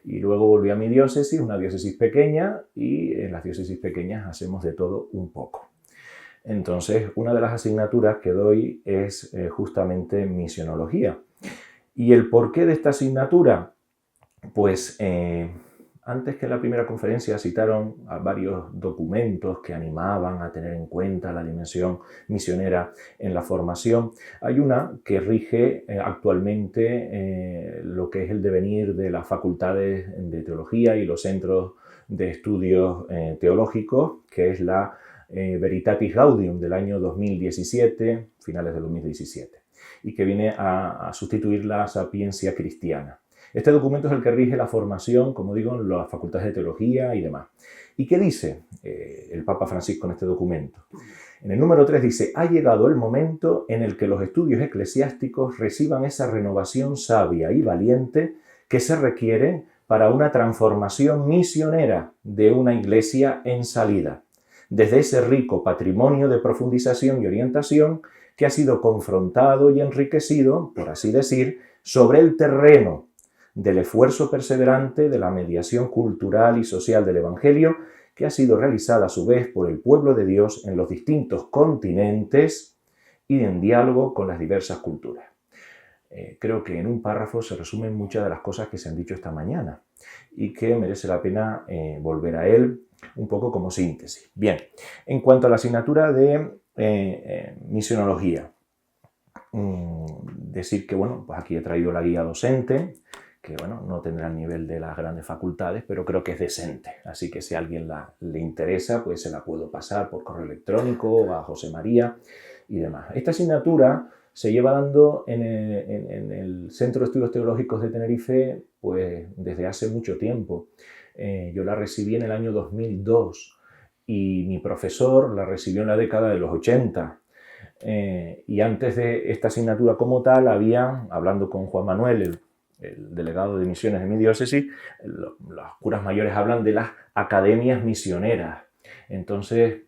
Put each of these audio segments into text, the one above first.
Y luego volví a mi diócesis, una diócesis pequeña, y en las diócesis pequeñas hacemos de todo un poco. Entonces, una de las asignaturas que doy es justamente misionología. ¿Y el porqué de esta asignatura? Pues antes que en la primera conferencia citaron a varios documentos que animaban a tener en cuenta la dimensión misionera en la formación. Hay una que rige actualmente lo que es el devenir de las facultades de teología y los centros de estudios teológicos, que es la Veritatis Gaudium del año 2017, finales de 2017, y que viene a sustituir la Sapiencia Cristiana. Este documento es el que rige la formación, como digo, en las facultades de teología y demás. ¿Y qué dice el Papa Francisco en este documento? En el número 3 dice: ha llegado el momento en el que los estudios eclesiásticos reciban esa renovación sabia y valiente que se requiere para una transformación misionera de una iglesia en salida, desde ese rico patrimonio de profundización y orientación que ha sido confrontado y enriquecido, por así decir, sobre el terreno del esfuerzo perseverante de la mediación cultural y social del Evangelio, que ha sido realizada a su vez por el pueblo de Dios en los distintos continentes y en diálogo con las diversas culturas. Creo que en un párrafo se resumen muchas de las cosas que se han dicho esta mañana y que merece la pena volver a él un poco como síntesis. Bien, en cuanto a la asignatura de misionología, decir que, bueno, pues aquí he traído la guía docente, que, bueno, no tendrá el nivel de las grandes facultades, pero creo que es decente. Así que si a alguien le interesa, pues se la puedo pasar por correo electrónico a José María y demás. Esta asignatura se lleva dando en el Centro de Estudios Teológicos de Tenerife pues desde hace mucho tiempo. Yo la recibí en el año 2002 y mi profesor la recibió en la década de los 80. Y antes de esta asignatura como tal, había, hablando con Juan Manuel, el delegado de misiones de mi diócesis, los curas mayores hablan de las academias misioneras. Entonces,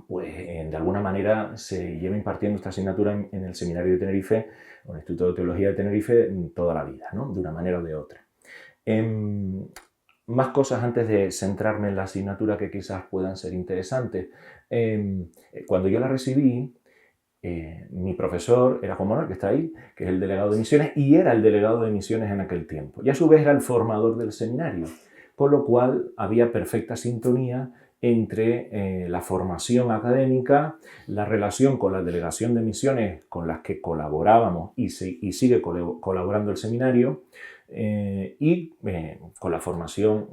pues de alguna manera se lleva impartiendo esta asignatura en el Seminario de Tenerife, o en el Instituto de Teología de Tenerife, toda la vida, ¿no? De una manera o de otra. Más cosas antes de centrarme en la asignatura que quizás puedan ser interesantes. Cuando yo la recibí, mi profesor era Juan Manuel, que está ahí, que es el delegado de misiones, y era el delegado de misiones en aquel tiempo. Y a su vez era el formador del seminario, con lo cual había perfecta sintonía entre la formación académica, la relación con la delegación de misiones con las que colaborábamos y sigue colaborando el seminario, y con la formación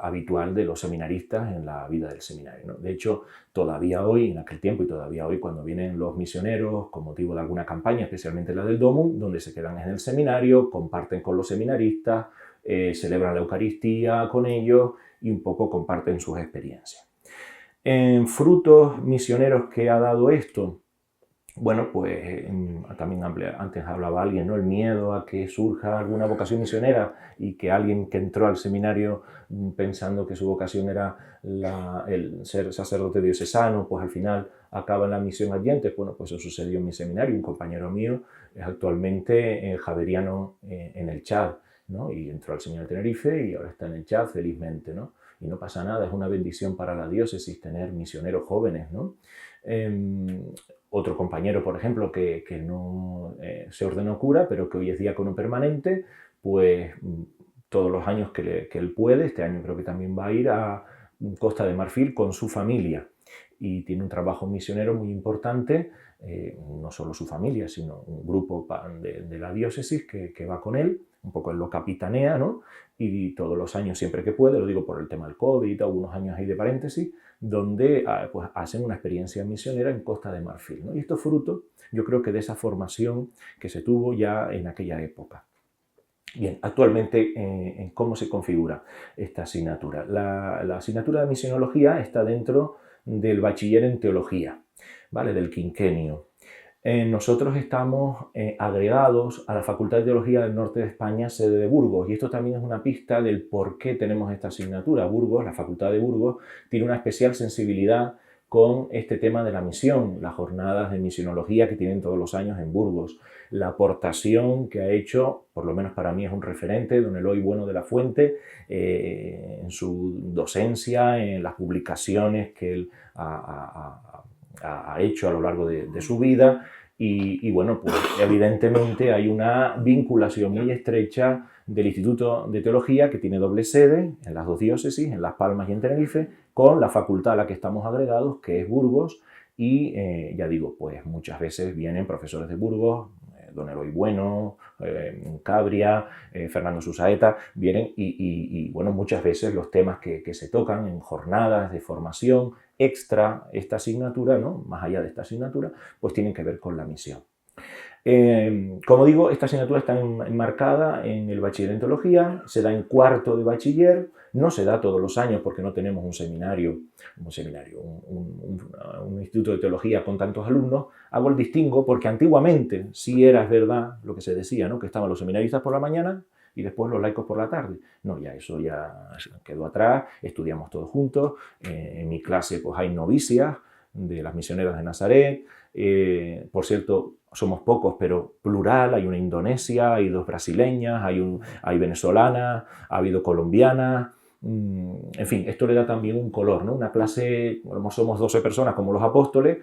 habitual de los seminaristas en la vida del seminario, ¿no? De hecho, todavía hoy, en aquel tiempo y todavía hoy, cuando vienen los misioneros con motivo de alguna campaña, especialmente la del DOMUN, donde se quedan en el seminario, comparten con los seminaristas, celebran la Eucaristía con ellos y un poco comparten sus experiencias. En frutos misioneros que ha dado esto, bueno, pues también antes hablaba alguien, ¿no? El miedo a que surja alguna vocación misionera y que alguien que entró al seminario pensando que su vocación era el ser sacerdote diocesano, pues al final acaba en la misión adyente. Bueno, pues eso sucedió en mi seminario. Un compañero mío es actualmente javeriano en el Chad, ¿no? Y entró al seminario de Tenerife y ahora está en el Chad felizmente, ¿no? Y no pasa nada, es una bendición para la diócesis tener misioneros jóvenes, ¿no? Otro compañero, por ejemplo, que no se ordenó cura, pero que hoy es diácono permanente, pues todos los años que él puede, este año creo que también va a ir a Costa de Marfil con su familia y tiene un trabajo misionero muy importante, no solo su familia, sino un grupo de la diócesis que va con él, un poco él lo capitanea, ¿no? Y todos los años, siempre que puede, lo digo por el tema del COVID, algunos años ahí de paréntesis, donde pues, hacen una experiencia misionera en Costa de Marfil, ¿no? Y esto es fruto, yo creo que de esa formación que se tuvo ya en aquella época. Bien, actualmente, ¿cómo se configura esta asignatura? La asignatura de misionología está dentro del bachiller en teología, ¿vale? Del quinquenio. Nosotros estamos agregados a la Facultad de Teología del Norte de España, sede de Burgos, y esto también es una pista del por qué tenemos esta asignatura. Burgos, la Facultad de Burgos, tiene una especial sensibilidad con este tema de la misión, las jornadas de misionología que tienen todos los años en Burgos, la aportación que ha hecho, por lo menos para mí es un referente, don Eloy Bueno de la Fuente, en su docencia, en las publicaciones que él ha hecho a lo largo de su vida. Y bueno, pues evidentemente hay una vinculación muy estrecha del Instituto de Teología, que tiene doble sede en las dos diócesis, en Las Palmas y en Tenerife, con la facultad a la que estamos agregados, que es Burgos, y ya digo, pues muchas veces vienen profesores de Burgos, don Eloy Bueno, Cabria, Fernando Susaeta, vienen y bueno, muchas veces los temas que se tocan en jornadas de formación extra esta asignatura, ¿no? Más allá de esta asignatura, pues tienen que ver con la misión. Como digo, esta asignatura está enmarcada en el bachiller en teología, se da en cuarto de bachiller, no se da todos los años porque no tenemos un instituto de teología con tantos alumnos. Hago el distingo porque antiguamente sí era verdad lo que se decía, ¿no? Que estaban los seminaristas por la mañana y después los laicos por la tarde. No, ya eso ya quedó atrás, estudiamos todos juntos. En mi clase pues hay novicias de las misioneras de Nazaret. Por cierto, somos pocos, pero plural, hay una indonesia, hay dos brasileñas, hay venezolanas, ha habido colombianas. En fin, esto le da también un color, ¿no? Una clase, como somos 12 personas como los apóstoles,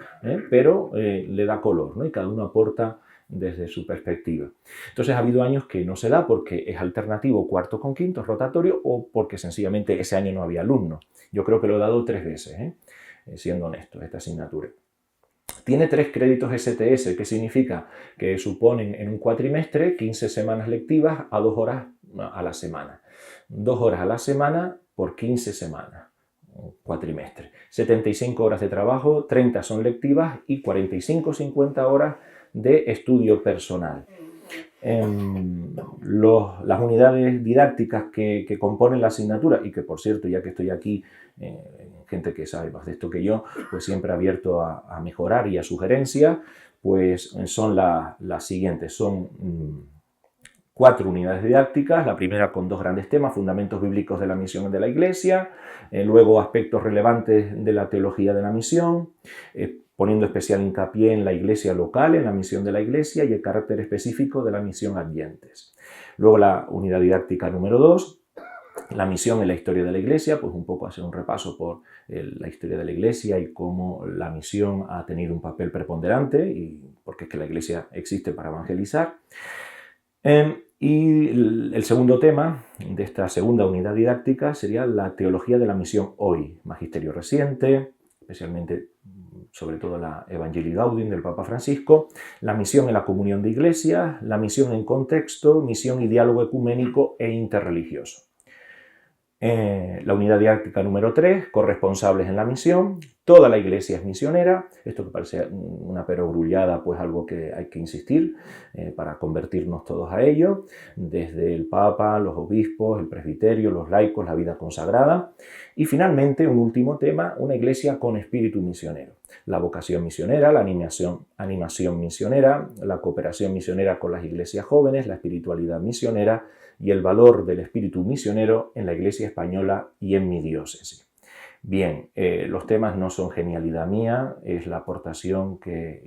pero le da color, ¿no? Y cada uno aporta desde su perspectiva. Entonces ha habido años que no se da porque es alternativo cuarto con quinto, es rotatorio, o porque sencillamente ese año no había alumnos. Yo creo que lo he dado 3 veces, siendo honesto, esta asignatura. Tiene 3 créditos STS, que significa que suponen en un cuatrimestre 15 semanas lectivas a 2 horas a la semana. 2 horas a la semana por 15 semanas, un cuatrimestre. 75 horas de trabajo, 30 son lectivas y 45-50 horas de estudio personal. Las unidades didácticas que componen la asignatura, y que por cierto, ya que estoy aquí, gente que sabe más de esto que yo, pues siempre abierto a mejorar y a sugerencias, pues son las siguientes. Son 4 unidades didácticas, la primera con 2 grandes temas: fundamentos bíblicos de la misión de la Iglesia, luego aspectos relevantes de la teología de la misión, poniendo especial hincapié en la iglesia local, en la misión de la iglesia y el carácter específico de la misión adyentes. Luego la unidad didáctica número 2, la misión en la historia de la iglesia, pues un poco hacer un repaso por la historia de la iglesia y cómo la misión ha tenido un papel preponderante, y porque es que la iglesia existe para evangelizar. Y el segundo tema de esta segunda unidad didáctica sería la teología de la misión hoy, magisterio reciente, especialmente sobre todo la Evangelii Gaudium del Papa Francisco, la misión en la comunión de iglesias, la misión en contexto, misión y diálogo ecuménico e interreligioso. La unidad didáctica número 3, corresponsables en la misión, toda la iglesia es misionera. Esto que parece una perogrullada, pues algo que hay que insistir para convertirnos todos a ello, desde el Papa, los obispos, el presbiterio, los laicos, la vida consagrada. Y finalmente, un último tema, una iglesia con espíritu misionero. La vocación misionera, la animación misionera, la cooperación misionera con las iglesias jóvenes, la espiritualidad misionera y el valor del espíritu misionero en la Iglesia española y en mi diócesis. Bien, los temas no son genialidad mía, es la aportación que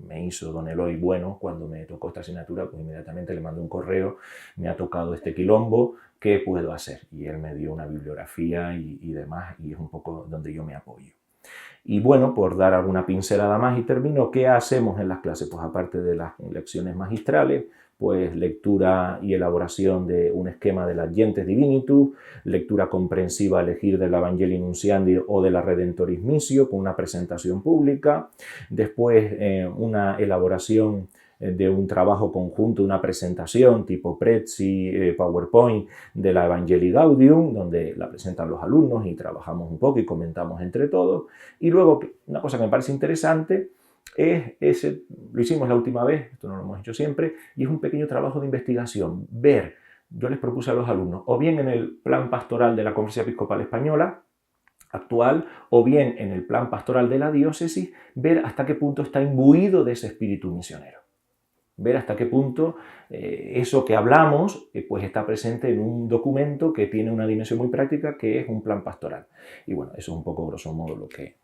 me hizo don Eloy Bueno cuando me tocó esta asignatura, pues inmediatamente le mandé un correo: me ha tocado este quilombo, ¿qué puedo hacer? Y él me dio una bibliografía y demás, y es un poco donde yo me apoyo. Y bueno, por dar alguna pincelada más y termino, ¿qué hacemos en las clases? Pues aparte de las lecciones magistrales, pues lectura y elaboración de un esquema de la Gentes Divinitus, lectura comprensiva a elegir del Evangelii Nunciandi o de la Redentoris Missio con una presentación pública, después una elaboración de un trabajo conjunto, una presentación tipo Prezi, PowerPoint de la Evangelii Gaudium, donde la presentan los alumnos y trabajamos un poco y comentamos entre todos. Y luego, una cosa que me parece interesante, lo hicimos la última vez, esto no lo hemos hecho siempre, y es un pequeño trabajo de investigación. Yo les propuse a los alumnos, o bien en el plan pastoral de la Conferencia Episcopal Española actual, o bien en el plan pastoral de la diócesis, ver hasta qué punto está imbuido de ese espíritu misionero. Ver hasta qué punto eso que hablamos pues está presente en un documento que tiene una dimensión muy práctica, que es un plan pastoral. Y bueno, eso es un poco grosso modo lo que